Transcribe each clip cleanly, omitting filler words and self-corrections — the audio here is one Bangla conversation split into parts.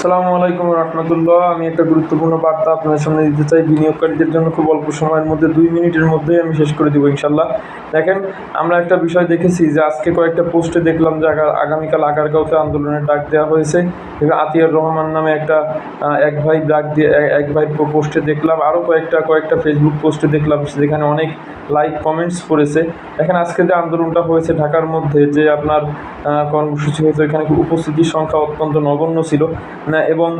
আসসালামু আলাইকুম রহমতুল্লাহ। আমি একটা গুরুত্বপূর্ণ বার্তা আপনাদের সামনে দিতে চাই। বিনিয়োগকারীদের জন্য খুব অল্প সময়ের মধ্যে 2 মিনিটের মধ্যেই আমি শেষ করে দেবো ইনশাল্লাহ। দেখেন, আমরা একটা বিষয় দেখেছি যে আজকে কয়েকটা পোস্টে দেখলাম যে আগামীকাল আগারগাঁওতে আন্দোলনের ডাক দেওয়া হয়েছে। আতিয়ার রহমান নামে এক ভাই ডাক দিয়ে এক ভাই পোস্টে দেখলাম, আরও কয়েকটা ফেসবুক পোস্টে দেখলাম, যেখানে অনেক লাইক কমেন্টস পড়েছে। দেখেন, আজকে যে আন্দোলনটা হয়েছে ঢাকার মধ্যে, যে আপনার কর্মসূচি হয়েছে, এখানে উপস্থিতির সংখ্যা অত্যন্ত নগণ্য ছিল এবং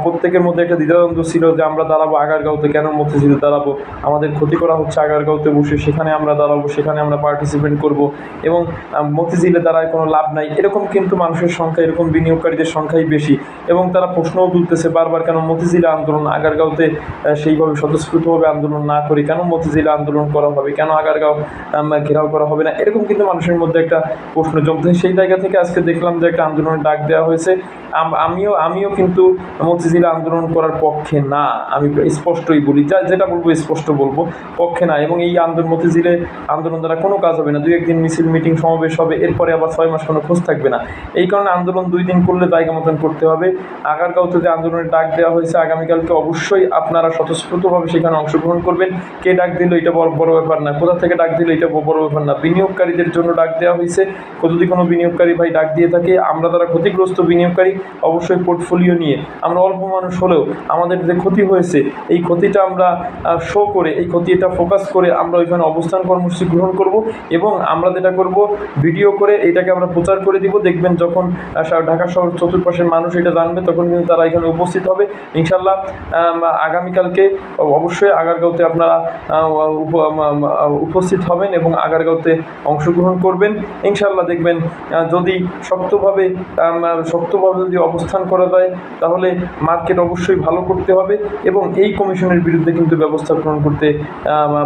প্রত্যেকের মধ্যে একটা দ্বিধাদ্বন্দ্ব ছিল যে আমরা দাঁড়াবো আগারগাঁওতে, কেন মতিঝিলে দাঁড়াবো, আমাদের ক্ষতি করা হচ্ছে আগারগাঁওতে বসে, সেখানে আমরা দাঁড়াবো, সেখানে আমরা পার্টিসিপেট করব এবং মতিঝিলে দাঁড়ায় কোনো লাভ নাই। এরকম কিন্তু মানুষের সংখ্যা, এরকম বিনিয়োগকারীদের সংখ্যাই বেশি এবং তারা প্রশ্নও তুলতেছে বারবার, কেন মতিঝিলে আন্দোলন, আগারগাঁওতে সেইভাবে স্বতঃস্ফূর্তভাবে আন্দোলন না করে কেন মতিঝিলে আন্দোলন করা হবে, কেন আগারগাঁও ঘেরাও করা হবে না, এরকম কিন্তু মানুষের মধ্যে একটা প্রশ্ন জমতে। সেই জায়গা থেকে আজকে দেখলাম যে একটা আন্দোলনের ডাক দেওয়া হয়েছে। আমিও কিন্তু মতিঝিলে আন্দোলন করার পক্ষে না, আমি স্পষ্টই বলি, যেটা বলবো স্পষ্ট বলবো, পক্ষে না। এবং এই মতিঝিলে আন্দোলন দ্বারা কোনো কাজ হবে না। 2-1 দিন মিছিল মিটিং সমাবেশ হবে, এরপরে আবার 6 মাস কোনো খোঁজ থাকবে না। এই কারণে আন্দোলন 2 দিন করলে জায়গা মতন করতে হবে। আগারগাঁওতে যে আন্দোলনের ডাক দেওয়া হয়েছে, আগামীকালকে অবশ্যই আপনারা স্বতঃস্ফূর্তভাবে সেখানে অংশগ্রহণ করবেন। কে ডাক দিল এটা বড় ব্যাপার না, কোথা থেকে ডাক দিল এটা বড় ব্যাপার না। বিনিয়োগকারীদের জন্য ডাক দেওয়া হয়েছে। যদি কোনো বিনিয়োগকারী ভাই ডাক দিয়ে থাকে, আমরা যারা ক্ষতিগ্রস্ত বিনিয়োগকারী, অবশ্যই পোর্টফোলিও নিয়ে, আমরা অল্প মানুষ হলেও আমাদের যে ক্ষতি হয়েছে, এই ক্ষতিটা আমরা শো করে, এই ক্ষতিটা ফোকাস করে আমরা ওইখানে অবস্থান কর্মসূচি গ্রহণ করব এবং আমরা যেটা করব, ভিডিও করে এটাকে আমরা প্রচার করে দিব। দেখবেন যখন ঢাকা শহর চতুর্পাশের মানুষ এটা জানবে, তখন কিন্তু তারা এখানে উপস্থিত হবে ইনশাল্লাহ। আগামীকালকে অবশ্যই আগারগাঁওতে আপনারা উপস্থিত হবেন এবং আগারগাঁওতে অংশগ্রহণ করবেন ইনশাল্লাহ। দেখবেন যদি শক্তভাবে যদি অবস্থান করা যায়, তাহলে মার্কেট অবশ্যই ভালো করতে হবে এবং এই কমিশনের বিরুদ্ধে কিন্তু ব্যবস্থা গ্রহণ করতে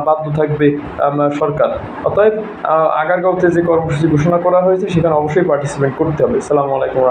বাধ্য থাকবে সরকার। অতএব আগারগাঁওতে যে কর্মসূচি ঘোষণা করা হয়েছে, সেখানে অবশ্যই পার্টিসিপেট করতে হবে। আসসালামু আলাইকুম।